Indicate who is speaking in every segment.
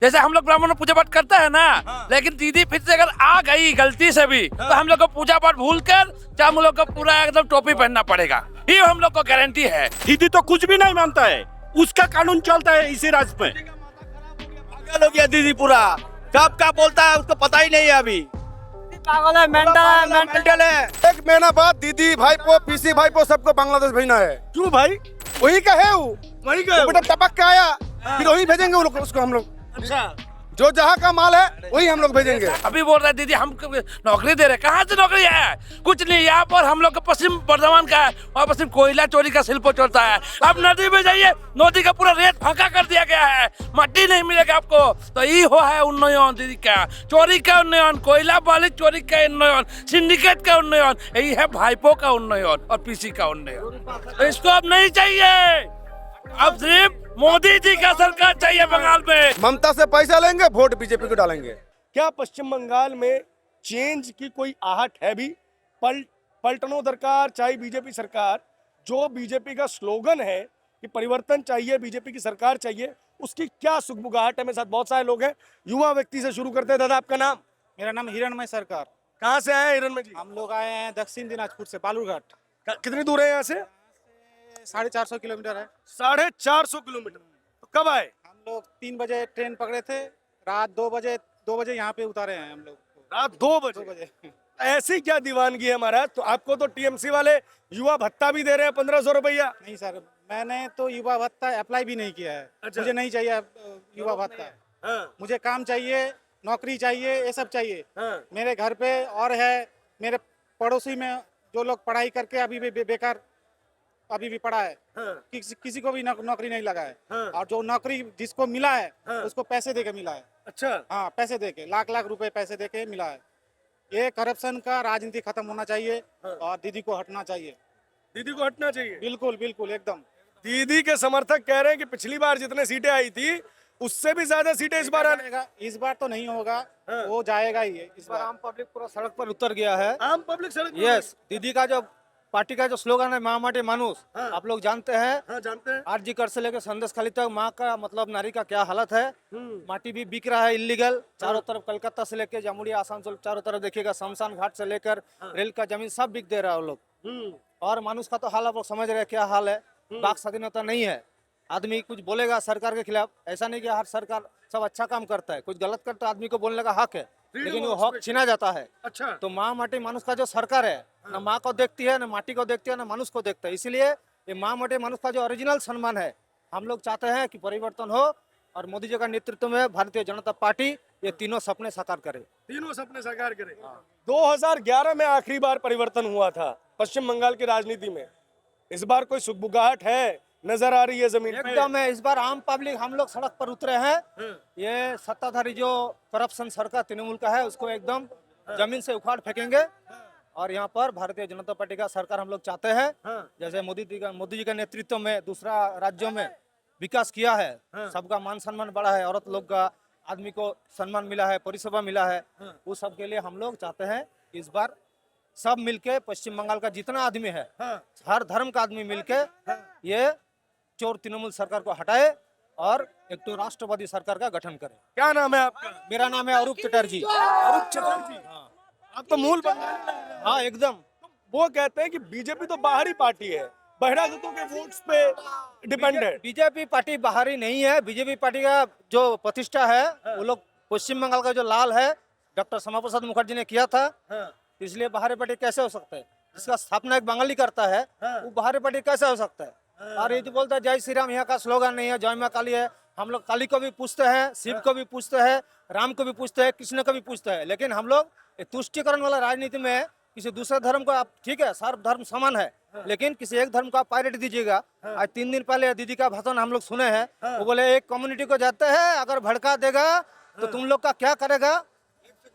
Speaker 1: जैसे हम लोग ब्राह्मण पूजा पाठ करते हैं ना, लेकिन दीदी फिर से अगर आ गई गलती से भी तो हम लोग को पूजा पाठ भूल कर हम लोग को पूरा एकदम टोपी पहनना पड़ेगा, ये हम लोग को गारंटी है।
Speaker 2: दीदी तो कुछ भी नहीं मानता है, उसका कानून चलता है इसी राज्य में।
Speaker 3: पागल हो गया दीदी पूरा, कब क्या बोलता है उसको पता ही नहीं है अभी।
Speaker 4: पागल है,
Speaker 3: मेंटल है।
Speaker 5: एक महीना बाद दीदी भाईपो पीसी भाईपो सबको बांग्लादेश भेजना है।
Speaker 2: क्यों भाई?
Speaker 5: वही का है वो,
Speaker 2: वही
Speaker 5: तो बेटा टपक के आया, फिर वही भेजेंगे वो लोग उसको। हम लोग
Speaker 2: अच्छा,
Speaker 5: जो जहाँ का माल है वही हम लोग भेजेंगे।
Speaker 1: अभी बोल रहा है दीदी हम नौकरी दे रहे, कहाँ से नौकरी है? कुछ नहीं, यहाँ पर हम लोग का पश्चिम बर्धमान का है, वहाँ पश्चिम कोयला चोरी का शिल्प चलता है। अब नदी में जाइए, नदी का पूरा रेत फाका कर दिया गया है, मट्टी नहीं मिलेगा आपको। तो ये हो है उन्नयन दीदी का, चोरी का उन्नयन, कोयला बालू चोरी का उन्नयन, सिंडिकेट का उन्नयन, यही है भाईपो का उन्नयन और पीसी का उन्नयन। तो इसको अब नहीं चाहिए, अब सिर्फ मोदी जी का सरकार चाहिए बंगाल में।
Speaker 5: ममता से पैसा लेंगे, वोट बीजेपी को डालेंगे।
Speaker 2: क्या पश्चिम बंगाल में चेंज की कोई आहट है भी? पलटनों दरकार चाहे बीजेपी सरकार, जो बीजेपी का स्लोगन है कि परिवर्तन चाहिए, बीजेपी की सरकार चाहिए, उसकी क्या सुगबुगाहट है? मेरे साथ बहुत सारे लोग हैं, युवा व्यक्ति से शुरू करते हैं। दादा आपका नाम?
Speaker 6: मेरा नाम हिरणमय सरकार।
Speaker 2: कहाँ से आए हैं हिरणमय जी?
Speaker 6: हम लोग आए हैं दक्षिण दिनाजपुर से, बालूरघाट।
Speaker 2: कितनी दूर है यहाँ से?
Speaker 6: 450 किलोमीटर है।
Speaker 2: 450 किलोमीटर। तो कब आए?
Speaker 6: हम लोग 3 बजे ट्रेन पकड़े थे, रात 2 बजे यहाँ पे उतारे हैं हम लोग को।
Speaker 2: रात 2
Speaker 6: 2
Speaker 2: बजे।
Speaker 6: बजे।
Speaker 2: ऐसी क्या दीवानगी है महाराज? तो आपको तो टीएमसी वाले युवा भत्ता भी दे रहे हैं 1500 रुपया।
Speaker 6: नहीं सर, मैंने तो युवा भत्ता अप्लाई भी नहीं किया है।
Speaker 2: अच्छा।
Speaker 6: मुझे नहीं चाहिए युवा भत्ता।
Speaker 2: हाँ,
Speaker 6: मुझे काम चाहिए, नौकरी चाहिए, ये सब चाहिए।
Speaker 2: हाँ,
Speaker 6: मेरे घर पे और है, मेरे पड़ोसी में जो लोग पढ़ाई करके अभी भी बेकार अभी भी पड़ा है,
Speaker 2: हाँ,
Speaker 6: किसी को भी नौकरी नहीं लगा है।
Speaker 2: हाँ।
Speaker 6: और जो नौकरी जिसको मिला है
Speaker 2: हाँ।
Speaker 6: उसको पैसे दे के मिला है।
Speaker 2: अच्छा।
Speaker 6: हाँ, पैसे दे के, लाख लाख रुपए पैसे दे के मिला है। ये करप्शन का राजनीति खत्म होना चाहिए और दीदी को हटना चाहिए।
Speaker 2: दीदी को हटना चाहिए।
Speaker 6: बिल्कुल बिल्कुल एकदम।
Speaker 2: दीदी के समर्थक कह रहे हैं कि पिछली बार जितने सीटें आई थी उससे भी ज्यादा सीटें इस बार आने।
Speaker 6: जाएगा, इस बार तो नहीं होगा,
Speaker 2: हाँ।
Speaker 6: वो जाएगा ही है इस बार।
Speaker 4: आम पब्लिक पूरा सड़क पर उतर गया है।
Speaker 2: आम पब्लिक सड़क पर
Speaker 4: यस, दीदी का जो पार्टी का जो स्लोगन है माँ माटी मानुस,
Speaker 2: हाँ।
Speaker 4: आप लोग जानते हैं।
Speaker 2: हाँ, जानते हैं।
Speaker 4: आरजी कर से लेकर संदेश खाली तक माँ का मतलब नारी का क्या हालत है। माटी भी बिक रहा है इलीगल, चारों तरफ कलकत्ता से लेकर जामुड़ी आसनसोल, चारों तरफ देखिएगा शमशान घाट से लेकर रेल का जमीन सब बिक दे रहा है वो लोग। और मानुस का तो हाल आप लोग समझ रहे हैं क्या हाल है। वाक स्वाधीनता नहीं है, आदमी कुछ बोलेगा सरकार के खिलाफ, ऐसा नहीं कि हर सरकार सब अच्छा काम करता है, कुछ गलत करता है आदमी को बोलने का हक है, लेकिन वो हक छीना जाता है।
Speaker 2: अच्छा।
Speaker 4: तो माँ माटी मानुस का जो सरकार है, ना माँ को देखती है, ना माटी को देखती है, ना मानुस को देखता है। इसलिए ये माँ माटी मानुस का जो ओरिजिनल सम्मान है, हम लोग चाहते हैं कि परिवर्तन हो और मोदी जी का नेतृत्व में भारतीय जनता पार्टी ये तीनों सपने साकार करे।
Speaker 2: तीनों सपने साकार करे। 2011 में आखिरी बार परिवर्तन हुआ था पश्चिम बंगाल की राजनीति में। इस बार कोई सुगबुगाहट है, नजर आ रही है जमीन पे?
Speaker 4: एकदम है, इस बार आम पब्लिक हम लोग सड़क पर उतरे हैं। ये सत्ताधारी जो करप्शन सरकार तृणमूल का है उसको एकदम जमीन से उखाड़ फेंकेंगे और यहाँ पर भारतीय जनता पार्टी का सरकार हम लोग चाहते हैं। जैसे मोदी जी का नेतृत्व में दूसरा राज्यों में विकास किया है, सबका मान सम्मान बढ़ा है, औरत लोग का आदमी को सम्मान मिला है, परिसेवा मिला है, वो सब के लिए हम लोग चाहते हैं इस बार सब मिलके पश्चिम बंगाल का जितना आदमी है, हर धर्म का आदमी मिलके ये चोर तृणमूल सरकार को हटाए और एक तो राष्ट्रवादी सरकार का गठन करे।
Speaker 2: क्या नाम है आपका?
Speaker 4: मेरा नाम है अरूप चटर्जी।
Speaker 2: अरूप चटर्जी। आप तो मूल बंगाली।
Speaker 4: हाँ एकदम।
Speaker 2: वो कहते हैं कि बीजेपी तो बाहरी पार्टी है, बहिरागतों के वोट्स पे डिपेंड है।
Speaker 4: बीजेपी पार्टी बाहरी नहीं है, बीजेपी पार्टी का जो प्रतिष्ठा है वो लोग पश्चिम बंगाल का जो लाल है डॉक्टर श्यामा प्रसाद मुखर्जी ने किया था, इसलिए बाहरी पार्टी कैसे हो सकता है? जिसका स्थापना एक बंगाली करता है वो बाहरी पार्टी कैसे हो सकता है? और ये जो बोलता है जय श्री राम, यहाँ का स्लोगन नहीं है, जय माँ काली है। हम लोग काली को भी पूछते हैं, शिव को भी पूछते हैं, राम को भी पूछते हैं, कृष्ण को भी पूछते हैं, लेकिन हम लोग तुष्टिकरण वाला राजनीति में किसी दूसरे धर्म को आप ठीक है, सर्व धर्म समान है, लेकिन किसी एक धर्म को आप प्रायोरिटी दीजिएगा। आज 3 दिन पहले दीदी का भाषण हम लोग सुने हैं, वो बोले एक कम्युनिटी को जाते हैं अगर भड़का देगा तो तुम लोग का क्या करेगा।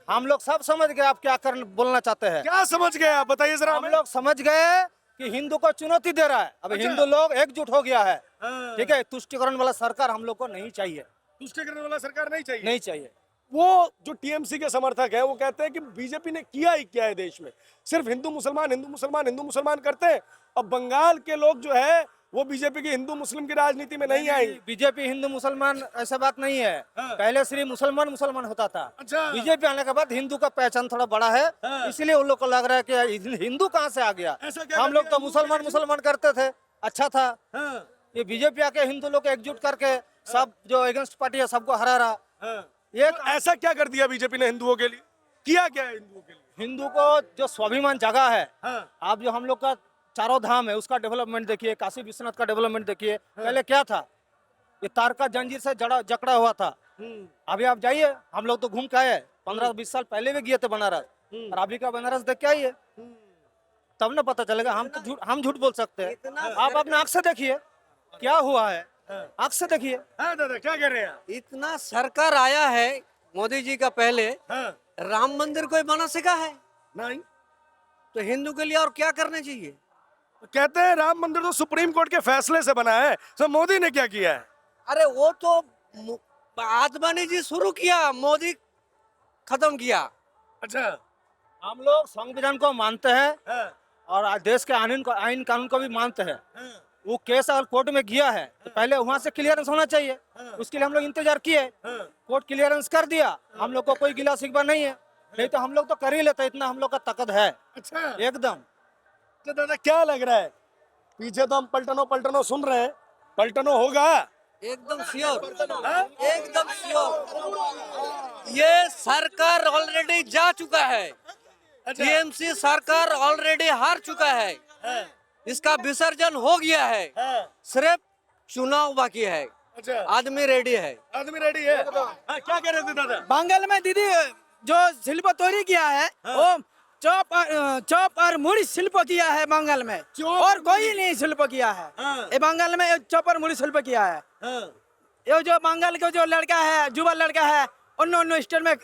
Speaker 4: हम लोग सब समझ गए आप क्या कर बोलना चाहते हैं।
Speaker 2: क्या समझ गए आप, बताइए जरा।
Speaker 4: हम लोग समझ गए कि हिंदू को चुनौती दे रहा है। अब हिंदू लोग एकजुट हो गया है, ठीक है। तुष्टिकरण वाला सरकार हम लोग को नहीं चाहिए,
Speaker 2: तुष्टिकरण वाला सरकार नहीं चाहिए।
Speaker 4: नहीं चाहिए।
Speaker 2: वो जो टीएमसी के समर्थक है वो कहते हैं कि बीजेपी ने किया ही क्या है देश में, सिर्फ हिंदू मुसलमान हिंदू मुसलमान हिंदू मुसलमान करते हैं। और बंगाल के लोग जो है वो बीजेपी की हिंदू मुस्लिम की राजनीति में नहीं आएंगे।
Speaker 4: बीजेपी हिंदू मुसलमान ऐसा बात नहीं है। पहले सिर्फ मुसलमान मुसलमान होता था।
Speaker 2: अच्छा।
Speaker 4: बीजेपी आने के बाद हिंदू का पहचान थोड़ा बड़ा है, इसलिए उन लोग को लग रहा है कि हिंदू कहाँ से आ गया।
Speaker 2: ऐसा क्या
Speaker 4: हम
Speaker 2: कर
Speaker 4: लोग
Speaker 2: दिया
Speaker 4: तो
Speaker 2: हिंदू
Speaker 4: मुसलमान
Speaker 2: ने?
Speaker 4: मुसलमान करते थे, अच्छा था। ये बीजेपी आके हिंदू लोग को एकजुट करके सब जो अगेंस्ट पार्टी है सबको हरा रहा। एक
Speaker 2: तो ऐसा क्या कर दिया बीजेपी ने हिंदुओं के लिए? किया क्या है हिंदुओं के लिए?
Speaker 4: हिंदू को जो स्वाभिमान जगह है,
Speaker 2: हाँ।
Speaker 4: आप जो हम लोग का चारों धाम है उसका डेवलपमेंट देखिए, काशी विश्वनाथ का डेवलपमेंट देखिए। पहले क्या था, ये तार का जंजीर से जकड़ा हुआ था। अभी आप जाइए, हम लोग तो घूम के आए, 15-20 साल पहले भी गए थे बनारस, और अभी का बनारस देख के आइए, तब ना पता चलेगा। हम झूठ बोल सकते हैं। आप अपने आंख से देखिए क्या हुआ है, आंख से देखिए।
Speaker 2: हाँ दादा, क्या कह रहे हैं आप?
Speaker 7: इतना सरकार आया है मोदी जी का पहले,
Speaker 2: हाँ।
Speaker 7: राम मंदिर कोई बना सका है?
Speaker 2: नहीं।
Speaker 7: तो हिंदू के लिए और क्या करना चाहिए?
Speaker 2: तो कहते हैं राम मंदिर तो सुप्रीम कोर्ट के फैसले से बना है, तो मोदी ने क्या किया है?
Speaker 7: अरे वो तो आदवानी जी शुरू किया, मोदी खत्म किया।
Speaker 2: अच्छा।
Speaker 4: हम लोग संविधान को मानते हैं
Speaker 2: हाँ।
Speaker 4: और देश के आइन कानून को भी मानते हैं। वो केस अगर कोर्ट में गया है तो पहले वहाँ से क्लियरेंस होना चाहिए। उसके लिए हम लोग इंतजार किए, कोर्ट क्लियरेंस कर दिया, हम लोग को कोई गिला शिकवा नहीं है। नहीं तो हम लोग तो कर ही लेते, इतना हम लोग का ताकत है
Speaker 2: अच्छा।
Speaker 4: एकदम।
Speaker 2: तो दादा क्या लग रहा है, पीछे तो हम पलटनो सुन रहे हैं, पलटनो होगा?
Speaker 7: एकदम श्योर, एकदम श्योर। ये सरकार ऑलरेडी जा चुका है, टीएमसी सरकार ऑलरेडी हार चुका है, इसका विसर्जन हो गया है, सिर्फ चुनाव बाकी है।
Speaker 2: अच्छा।
Speaker 7: आदमी रेडी है।
Speaker 2: आदमी रेडी है। हाँ, क्या कह रहे थे दादा?
Speaker 8: बंगाल में दीदी जो शिल्प तोड़ी किया है, वो चौप और मुड़ी शिल्प किया है बंगाल में, और कोई नहीं शिल्प किया है। ये बंगाल में चौप और मुड़ी शिल्प किया है। ये जो बंगाल का जो लड़का है, युवा लड़का है, अन्य स्टेट में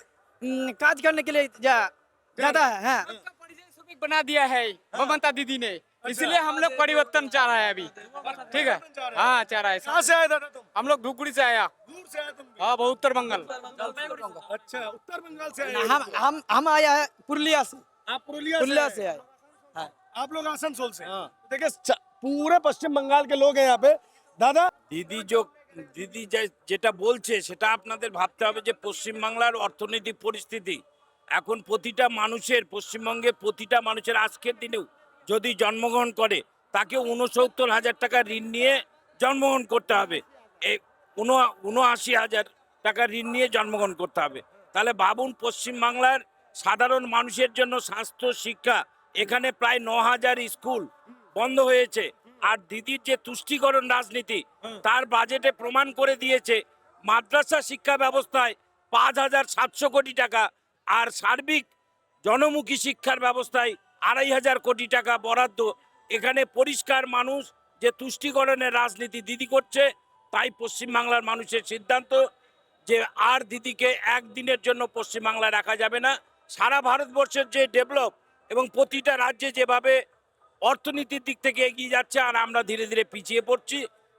Speaker 8: काज करने के लिए जाता है। हाँ।
Speaker 9: बना दिया है ममता दीदी ने, इसलिए हम लोग परिवर्तन चाह रहे हैं अभी। ठीक है, हाँ चाह रहा है।
Speaker 2: कहाँ से आए दादा तुम?
Speaker 9: हम लोग धुपगुड़ी से आया।
Speaker 2: दूर से आए तुम?
Speaker 9: हाँ, बहुत उत्तर बंगाल।
Speaker 2: अच्छा, उत्तर बंगाल से आए?
Speaker 8: हम आया है पुरुलिया से।
Speaker 2: आप पुरुलिया
Speaker 8: से आए।
Speaker 2: आप लोग आसनसोल से? देखिए पूरे पश्चिम बंगाल के लोग हैं यहाँ पे। दादा,
Speaker 1: দিদি যেটা বলছে সেটা আপনাদের ভাবতে হবে যে পশ্চিমবাংলার অর্থনৈতিক পরিস্থিতি এখন প্রতিটা মানুষের, পশ্চিমবঙ্গে প্রতিটা মানুষের আজকের দিনেও যদি জন্মগ্রহণ করে তাকে ৬৯,০০০ টাকা ঋণ নিয়ে জন্মগ্রহণ করতে হবে। ৭৯,০০০ টাকা ঋণ নিয়ে জন্মগ্রহণ করতে হবে। তাহলে ভাবুন পশ্চিমবাংলার সাধারণ মানুষের জন্য স্বাস্থ্য, শিক্ষা, এখানে প্রায় ৯,০০০ স্কুল বন্ধ হয়েছে। আর দিদির যে তুষ্টিকরণ রাজনীতি তার বাজেটে প্রমাণ করে দিয়েছে মাদ্রাসা শিক্ষা ব্যবস্থায় ৫,৭০০ কোটি টাকা, আর সার্বিক জনমুখী শিক্ষার ব্যবস্থায় ২,৫০০ কোটি টাকা বরাদ্দ। এখানে পরিষ্কার মানুষ যে তুষ্টিকরণের রাজনীতি দিদি করছে, তাই পশ্চিমবাংলার মানুষের সিদ্ধান্ত যে আর দিদিকে একদিনের জন্য পশ্চিমবাংলায় রাখা যাবে না। সারা ভারতবর্ষের যে ডেভেলপ এবং প্রতিটা রাজ্যে যেভাবে অর্থনীতির দিক থেকে এগিয়ে যাচ্ছে আর আমরা ধীরে ধীরে পিছিয়ে পড়ছি,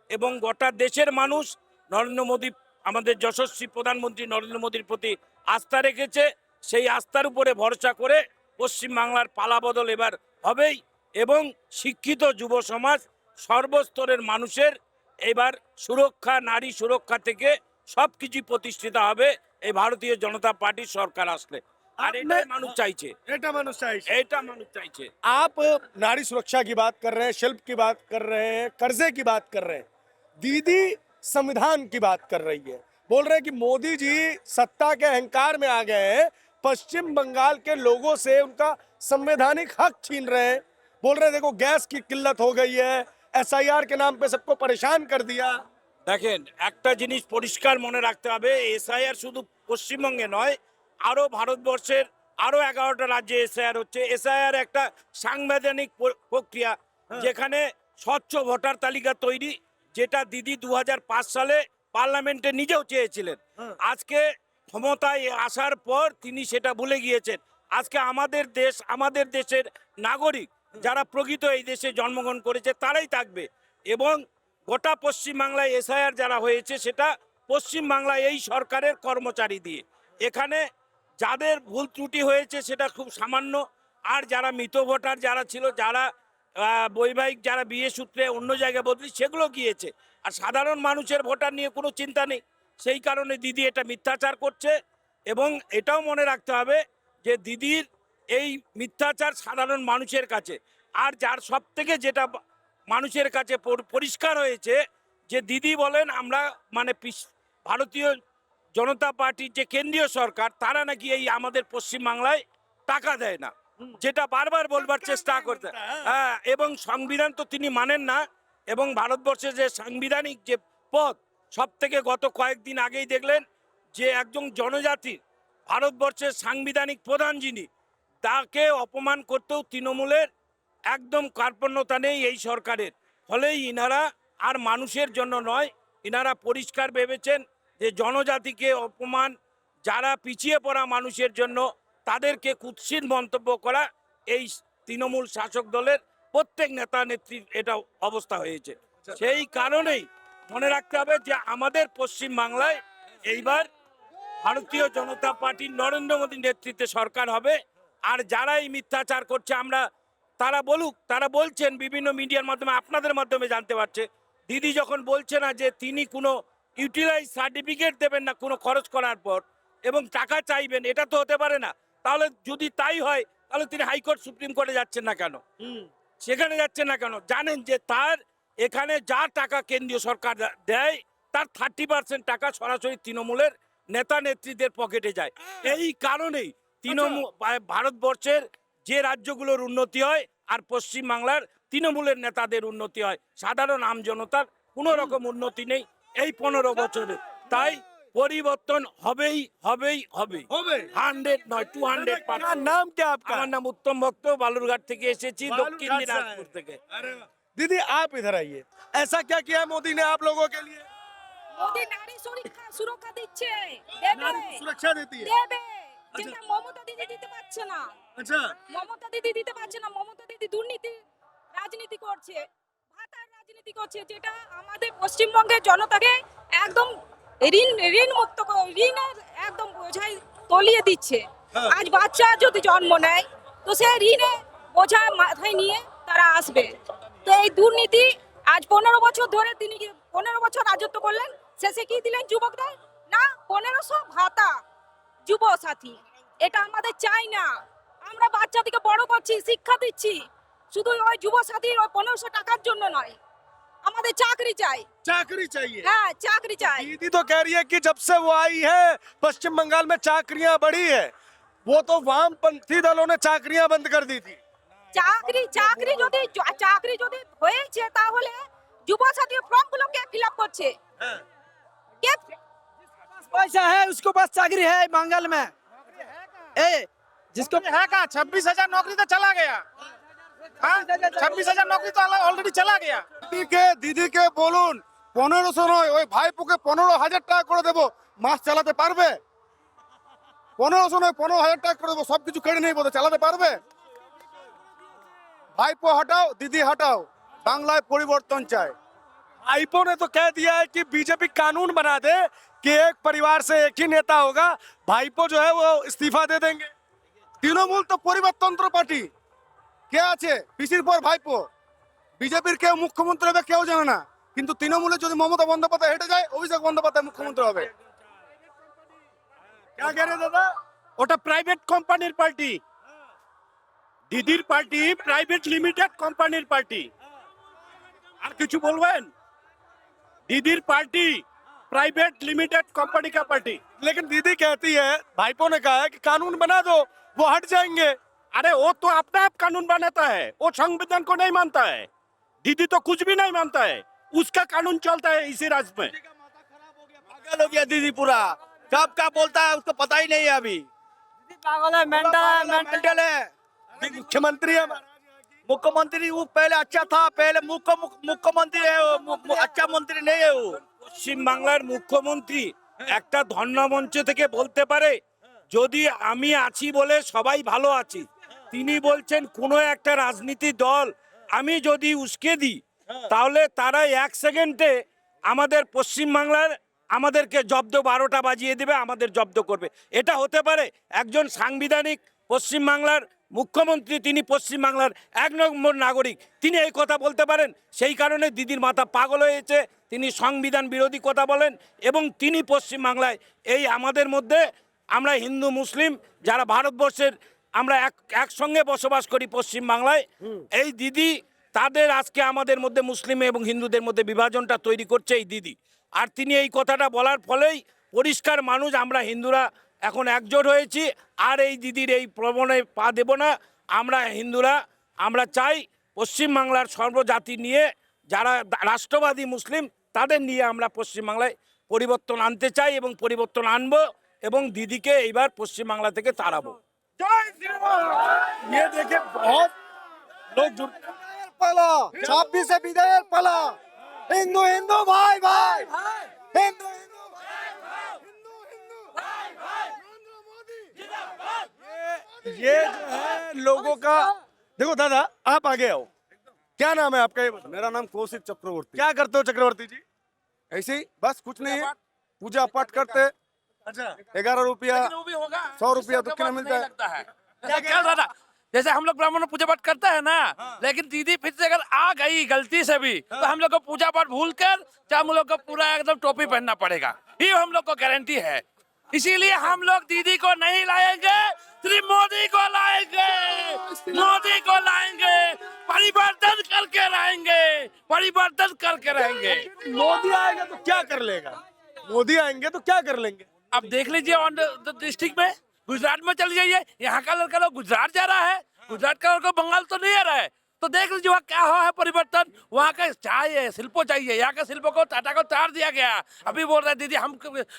Speaker 1: এবং গোটা দেশের মানুষ নরেন্দ্র মোদী, আমাদের যশস্বী প্রধানমন্ত্রী নরেন্দ্র মোদীর প্রতি আস্থা রেখেছে। সেই আস্থার উপরে ভরসা করে পশ্চিমবাংলার পালাবদল এবার হবেই, এবং শিক্ষিত যুব সমাজ সর্বস্তরের মানুষের এবার সুরক্ষা, নারী সুরক্ষা থেকে সবকিছু প্রতিষ্ঠিত হবে এই ভারতীয় জনতা পার্টির সরকার আসলে। আর এটাই মানুষ চাইছে,
Speaker 2: এটা মানুষ চাইছে।
Speaker 1: এটা মানুষ চাইছে।
Speaker 2: आप नारी सुरक्षा की बात कर रहे हैं, शिल्प की बात कर रहे हैं, कर्जे की बात कर रहे हैं, दीदी संविधान की बात कर रही है, बोल रहे हैं कि मोदी जी सत्ता के अहंकार में आ गए हैं, पश्चिम बंगाल के लोगों से उनका संवैधानिक हक छीन रहे हैं। बोल रहे हैं देखो गैस की किल्लत हो गई है, एसआईआर के नाम पे सबको परेशान कर दिया।
Speaker 1: দেখেন একটা জিনিস পরিষ্কার মনে রাখতে হবে, এসআইআর শুধু পশ্চিমবঙ্গে নয়, আরও ভারতবর্ষের আরও 11টা রাজ্যে এসআইআর হচ্ছে। এসআইআর একটা সাংবিধানিক প্রক্রিয়া, যেখানে স্বচ্ছ ভোটার তালিকা তৈরি, যেটা দিদি 2005 সালে পার্লামেন্টে নিজেও চেয়েছিলেন। আজকে ক্ষমতায় আসার পর তিনি সেটা ভুলে গিয়েছেন। আজকে আমাদের দেশ, আমাদের দেশের নাগরিক যারা প্রকৃত এই দেশে জন্মগ্রহণ করেছে তারাই থাকবে, এবং গোটা পশ্চিমবাংলায় এসআইআর যারা হয়েছে সেটা পশ্চিমবাংলায় এই সরকারের কর্মচারী দিয়ে। এখানে যাদের ভুল ত্রুটি হয়েছে সেটা খুব সামান্য, আর যারা মৃত ভোটার যারা ছিল, যারা বৈবাহিক যারা বিয়ে সূত্রে অন্য জায়গায় বদলি সেগুলো গিয়েছে, আর সাধারণ মানুষের ভোটার নিয়ে কোনো চিন্তা নেই। সেই কারণে দিদি এটা মিথ্যাচার করছে। এবং এটাও মনে রাখতে হবে যে দিদির এই মিথ্যাচার সাধারণ মানুষের কাছে, আর যার সব থেকে যেটা মানুষের কাছে পরিষ্কার হয়েছে যে দিদি বলেন আমরা মানে ভারতীয় জনতা পার্টির যে কেন্দ্রীয় সরকার তারা নাকি এই আমাদের পশ্চিমবাংলায় টাকা দেয় না, যেটা বারবার বলবার চেষ্টা করতে। হ্যাঁ, এবং সংবিধান তো তিনি মানেন না। এবং ভারতবর্ষের যে সাংবিধানিক যে পদ, সব থেকে গত কয়েকদিন আগেই দেখলেন যে একজন জনজাতির ভারতবর্ষের সাংবিধানিক প্রধান যিনি, তাকে অপমান করতেও তৃণমূলের একদম কার্পণ্যতা নেই এই সরকারের। ফলে ইনারা আর মানুষের জন্য নয়, ইনারা পরিষ্কার ভেবেছেন যে জনজাতিকে অপমান, যারা পিছিয়ে পড়া মানুষের জন্য তাদেরকে কুৎসিত মন্তব্য করা, এই তৃণমূল শাসক দলের প্রত্যেক নেতা নেত্রীর এটা অবস্থা হয়েছে। সেই কারণেই মনে রাখতে হবে যে আমাদের পশ্চিম বাংলায় এইবার ভারতীয় জনতা পার্টির নরেন্দ্র মোদীর নেতৃত্বে সরকার হবে। আর যারা এই মিথ্যাচার করছে আমরা তারা বলুক, তারা বলছেন বিভিন্ন মিডিয়ার মাধ্যমে, আপনাদের মাধ্যমে জানতে পারছে। দিদি যখন বলছে না যে তিনি কোনো ইউটিলাইজ সার্টিফিকেট দেবেন না কোনো খরচ করার পর এবং টাকা চাইবেন, এটা তো হতে পারে না। তাহলে যদি তাই হয় তাহলে তিনি হাইকোর্ট সুপ্রিম কোর্টে যাচ্ছেন না কেন, সেখানে যাচ্ছেন না কেন? জানেন যে তার এখানে যা টাকা কেন্দ্রীয় সরকার দেয় তার 30% টাকা সরাসরি তৃণমূলের নেতা নেত্রীদের পকেটে যায়। এই কারণেই তৃণমূল ভারতবর্ষের যে রাজ্যগুলোর উন্নতি হয় আর পশ্চিম বাংলার তৃণমূলের নেতাদের উন্নতি হয়, সাধারণ আমজনতার কোনো রকম উন্নতি নেই এই 15 বছরে। তাই পরিবর্তন হবেই হবেই হবেই, 100 নয় 200%।
Speaker 2: नाम क्या आपका?
Speaker 1: আমার নাম উত্তম ভক্ত, বালুরঘাট থেকে এসেছি, দক্ষিণ
Speaker 2: बालूरघाट से
Speaker 1: দিনাজপুর
Speaker 2: आए।
Speaker 1: থেকে।
Speaker 2: दीदी आप इधर आइए, ऐसा क्या किया मोदी ने आप लोगों के लिए?
Speaker 10: মোদি নারী সুরক্ষা দিচ্ছে, দেবে
Speaker 2: सुरक्षा देती है।
Speaker 10: দেবে, যেটা মমতা দিদি দিতে পারছে না।
Speaker 2: अच्छा,
Speaker 10: মমতা দিদি দিতে পারছে না। মমতা দিদি দুর্নীতি রাজনীতি করছে, ভাতার রাজনীতি করছে, যেটা আমাদের পশ্চিমবঙ্গের জনতাকে একদম ঋণ মুক্ত ঋণের একদম বোঝাই তলিয়ে দিচ্ছে। আজ বাচ্চা যদি জন্ম নেয় তো সে ঋণে বোঝা মাথায় নিয়ে তারা আসবে। তো এই দুর্নীতি আজ 15 বছর ধরে তিনি 15 বছর রাজত্ব করলেন, শেষে কি দিলেন যুবকদের? না 1500 ভাতা যুব সাথী। এটা আমাদের চাই না। আমরা বাচ্চাদেরকে বড় করছি, শিক্ষা দিচ্ছি, শুধু ওই যুব সাথীর ওই 1500 টাকার জন্য নয়, আমাদের চাকরি চাই।
Speaker 2: चाकरी चाहिए।
Speaker 10: হ্যাঁ চাকরি চাই।
Speaker 2: दीदी तो कह रही है कि जब से वो आई है पश्चिम बंगाल में चाकरियां बढ़ी है, वो तो वामपंथी दलों ने चाकरियां बंद कर दी थी।
Speaker 10: চাকরি যদি হয়েছে তাহলে যুব সাথী ফর্ম গুলোকে ফিল আপ করছে। কে
Speaker 8: पैसा है उसको पास चाकरी है बंगाल में। ए जिसको
Speaker 6: है का 26,000 नौकरी तो चला गया। हाँ 26,000 नौकरी तो ऑलरेडी चला गया।
Speaker 5: দিদি কে বলুন 1500 নয়, ওই ভাইপোকে 15,000 টাকা করে দেবো, মাস চালাতে পারবে? 1500 নয় 15,000 টাকা করে দেবো, সবকিছু কেড়ে নেই বলে চালাতে পারবে? ভাইপো হটাও, দিদি হটাও, বাংলায় পরিবর্তন চায়।
Speaker 2: आईपो ने तो कह दिया है कि बीजेपी कानून बना दे कि एक परिवार से एक ही नेता होगा, भाईपो जो है वो इस्तीफा दे देंगे।
Speaker 5: তৃণমূল তো পরিবর্তন্ত্র পার্টি, কে আছে পিসির পর ভাইপো? বিজেপির কেউ মুখ্যমন্ত্রী হবে কেউ জানে না, কিন্তু তৃণমূলে যদি মমতা বন্দ্যোপাধ্যায় হেঁটে যায় অভিষেক বন্দ্যোপাধ্যায় মুখ্যমন্ত্রী হবে।
Speaker 2: क्या कह रहे दादा?
Speaker 6: ওটা প্রাইভেট কোম্পানির পার্টি, দিদির পার্টি প্রাইভেট লিমিটেড কোম্পানির পার্টি। আর কিছু বলবেন? दीदीर पार्टी प्राइवेट लिमिटेड कंपनी का पार्टी।
Speaker 2: लेकिन दीदी कहती है, भाईपो ने कहा है कि कानून बना दो, वो हट जाएंगे।
Speaker 6: अरे वो तो अपना आप कानून बनाता है, वो संविधान को नहीं मानता है। दीदी तो कुछ भी नहीं मानता है, उसका कानून चलता है इसी राज्य में।
Speaker 3: पागल हो गया दीदी पूरा, कब का बोलता है उसको पता ही नहीं है अभी।
Speaker 8: पागल है,
Speaker 3: मेंटल है।
Speaker 2: मुख्यमंत्री है हमारा।
Speaker 3: मुख्यमंत्री वो पहले अच्छा था, पहले मुख्यमंत्री है वो, अच्छा मंत्री नहीं है वो।
Speaker 1: পশ্চিম বাংলার মুখ্যমন্ত্রী একটা ধর্ণামঞ্চ থেকে বলতে পারে যদি আমি আছি বলে সবাই ভালো আছি? তিনি বলছেন কোনো একটা রাজনীতি দল আমি যদি উস্কে দিই তাহলে তারা 1 সেকেন্ডে আমাদের পশ্চিম বাংলার আমাদেরকে জব্দ 12টা বাজিয়ে দেবে, আমাদের জব্দ করবে। এটা হতে পারে? একজন সাংবিধানিক পশ্চিম বাংলার
Speaker 6: মুখ্যমন্ত্রী, তিনি পশ্চিমবাংলার 1 নম্বর নাগরিক, তিনি এই কথা বলতে পারেন। সেই কারণে দিদির মাথা পাগল হয়েছে, তিনি সংবিধান বিরোধী কথা বলেন এবং তিনি পশ্চিমবাংলায় এই আমাদের মধ্যে আমরা হিন্দু মুসলিম যারা ভারতবর্ষের আমরা একসঙ্গে বসবাস করি পশ্চিমবাংলায়, এই দিদি তাদের আজকে আমাদের মধ্যে মুসলিম এবং হিন্দুদের মধ্যে বিভাজনটা তৈরি করছে এই দিদি। আর তিনি এই কথাটা বলার ফলেই পরিষ্কার মানুষ আমরা হিন্দুরা এখন একজোট হয়েছি, আর এই দিদির এই প্রবণে পা দেব না। আমরা হিন্দুরা আমরা চাই পশ্চিমবাংলার সর্বজাতি নিয়ে যারা রাষ্ট্রবাদী মুসলিম তাদের নিয়ে আমরা পশ্চিমবাংলায় পরিবর্তন আনতে চাই এবং পরিবর্তন আনবো এবং দিদিকে এইবার পশ্চিমবাংলা থেকে তাড়াবো।
Speaker 2: ये देखिए बहुत लोग जुड़
Speaker 5: পালা 26 বিদায়ের পালা, হিন্দু হিন্দু ভাই ভাই, হিন্দু হিন্দু ভাই ভাই, হিন্দু হিন্দু ভাই ভাই, नरेंद्र मोदी जिंदाबाद।
Speaker 2: ये जो है लोगों का, देखो दादा आप आगे आओ, क्या नाम है आपका? ये बताओ।
Speaker 5: मेरा नाम कौशिक चक्रवर्ती।
Speaker 2: क्या करते हो चक्रवर्ती जी?
Speaker 5: ऐसे ही बस कुछ नहीं है, पूजा पाठ करते।
Speaker 2: अच्छा
Speaker 5: 11 रुपया
Speaker 1: लेकिन वो भी होगा
Speaker 5: 100 रुपया
Speaker 1: इससे
Speaker 5: तो कितना
Speaker 1: बात
Speaker 5: मिलता
Speaker 1: नहीं
Speaker 5: है?
Speaker 1: लगता है क्या दादा, जैसे हम लोग ब्राह्मण पूजा पाठ करते हैं ना, लेकिन दीदी फिर से अगर आ गई गलती से भी तो हम लोग को पूजा पाठ भूल कर हम लोग को पूरा एकदम टोपी पहनना पड़ेगा, ये हम लोग को गारंटी है। इसीलिए हम लोग दीदी को नहीं लाएंगे, श्री मोदी को लाएंगे, मोदी को लाएंगे, परिवर्तन करके रहेंगे, परिवर्तन करके रहेंगे।
Speaker 2: मोदी आएगा तो क्या कर लेगा? मोदी आएंगे तो क्या कर लेंगे?
Speaker 1: अब देख लीजिए ऑन डिस्ट्रिक्ट में, गुजरात में चल जाइए, यहाँ का लड़का लोग गुजरात जा रहा है, गुजरात का लड़का बंगाल तो नहीं आ रहा है, तो देख लीजिए वहाँ क्या हुआ है परिवर्तन। वहाँ का चाहिए शिल्पो चाहिए, यहाँ के शिल्पों को टाटा को तार दिया गया। अभी बोल रहे दीदी हम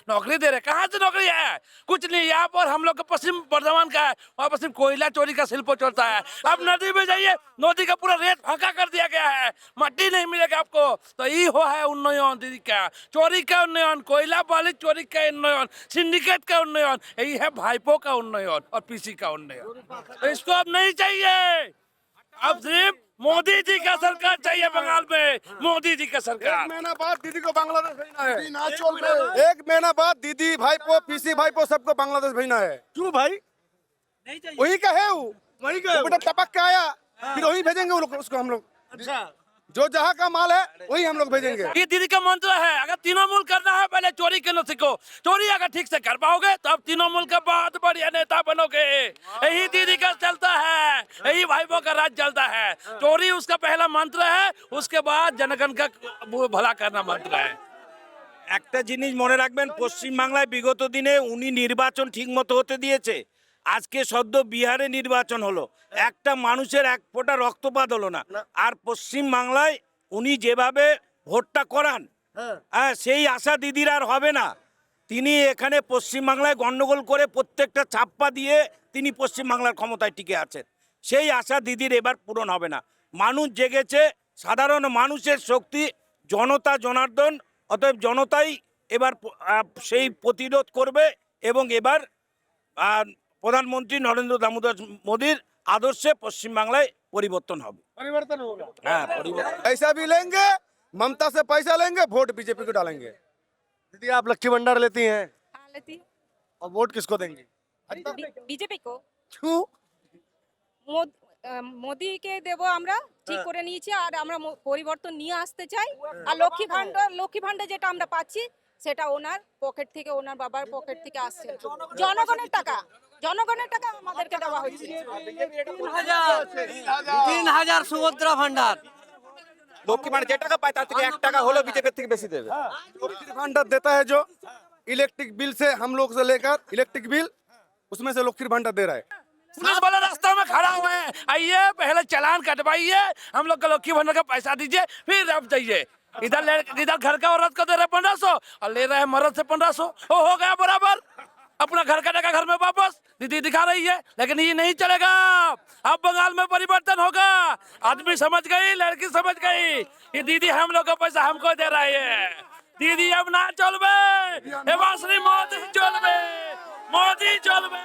Speaker 1: नौकरी दे रहे, कहाँ से नौकरी है? कुछ नहीं, यहाँ पर हम लोग का पश्चिम बर्धमान का है, वहाँ पश्चिम कोयला चोरी का शिल्प चलता है। अब नदी में जाइए, नदी का पूरा रेत फाका कर दिया गया है, मट्टी नहीं मिलेगा आपको। तो ये हुआ है उन्नयन दीदी का, चोरी का उन्नयन, कोयला बालू चोरी का उन्नयन, सिंडिकेट का उन्नयन, यही है भाईपो का उन्नयन और पीसी का उन्नयन। तो इसको अब नहीं चाहिए, अब सिर्फ मोदी जी का सरकार चाहिए बंगाल में, मोदी जी का
Speaker 5: एक
Speaker 2: सरकार।
Speaker 5: महीना बाद दीदी को बांग्लादेश भेजना है। एक महीना बाद दीदी भाईपो पीसी भाईपो सबको बांग्लादेश भेजना है।
Speaker 2: क्यों भाई?
Speaker 5: वही का है वो,
Speaker 2: वही का
Speaker 5: वो बेटा टपक के आया, फिर वही भेजेंगे वो लोग उसको। हम लोग
Speaker 2: अच्छा
Speaker 5: जो जहाँ का माल है वही हम लोग भेजेंगे।
Speaker 1: ये दीदी का मंत्र है, अगर तृणमूल करना है पहले चोरी के न सीखो, चोरी अगर ठीक से कर पाओगे तो अब तृणमूल का बहुत बढ़िया नेता बनोगे। यही दीदी का चलता है, यही भाईपो का राज चलता है। चोरी उसका पहला मंत्र है, उसके बाद जनगण का भला करना मंत्र है।
Speaker 6: একটা জিনিস মনে রাখবেন, পশ্চিমবাংলায় বিগত দিনে উনি নির্বাচন ঠিকমতো হতে দিয়েছে। আজকে সদ্য বিহারে নির্বাচন হলো, একটা মানুষের এক ফোঁটা রক্তপাত হলো না। আর পশ্চিমবাংলায় উনি যেভাবে ভোটটা করান, হ্যাঁ সেই আশা দিদির আর হবে না। তিনি এখানে পশ্চিমবাংলায় গন্ডগোল করে প্রত্যেকটা ছাপ্পা দিয়ে তিনি পশ্চিমবাংলার ক্ষমতায় টিকে আছেন, সেই আশা দিদির এবার পূরণ হবে না। মানুষ জেগেছে, সাধারণ মানুষের শক্তি, জনতা জনার্দন, অতএব জনতাই এবার সেই প্রতিরোধ করবে এবং এবার প্রধানমন্ত্রী নরেন্দ্র দামোদর মোদীর আদর্শে পশ্চিমবাংলায় পরিবর্তন হবে।
Speaker 2: परिवर्तन होगा।
Speaker 6: হ্যাঁ পরিবর্তন।
Speaker 5: पैसा भी लेंगे, ममता से पैसा लेंगे, वोट बीजेपी को डालेंगे।
Speaker 2: दीदी आप लक्ष्मी भंडार लेती हैं
Speaker 10: हाँ, लेती हूँ।
Speaker 2: और वोट किसको देंगी?
Speaker 10: बीजेपी को
Speaker 2: क्यों?
Speaker 10: মোদিকে দেব আমরা ঠিক করে নিয়েছি, আর আমরা পরিবর্তন নিয়ে আসতে চাই। আর লক্ষ্মী ভান্ডার যেটা আমরা পাচ্ছি সেটা ওনার পকেট থেকে, ওনার বাবার পকেট থেকে আসছে, জনগণের টাকা আমাদেরকে দেওয়া হচ্ছে।
Speaker 7: 3000 সুভদ্রা ভান্ডার,
Speaker 3: লক্ষ্মী ভান্ডার যে টাকা পায় তার থেকে 1 টাকা হলো বিজেপি থেকে বেশি দেবে।
Speaker 5: लॉटरी भंडार देता है जो इलेक्ट्रिक बिल से हम लोग से लेकर इलेक्ट्रिक बिल, उसमें से लॉटरी भंडार दे रहा है।
Speaker 1: पुलिस वाले रास्ते में खड़ा हुए हैं, आइए पहले चालान कटवाइए, हम लोग को लक्ष्मी भंडार का पैसा दीजिए, फिर अब जाइए। इधर घर का औरत को दे रहे 1500 और ले रहे हैं मर्द से 1500, वो हो गया बराबर। अपना घर का टका घर में वापस दीदी दिखा रही है, लेकिन ये नहीं चलेगा। अब बंगाल में परिवर्तन होगा, आदमी समझ गई, लड़की समझ गई, ये दीदी हम लोग का पैसा हमको दे रही है। दीदी अब ना चलबे, श्री मोदी चलबे, मोदी चलबे।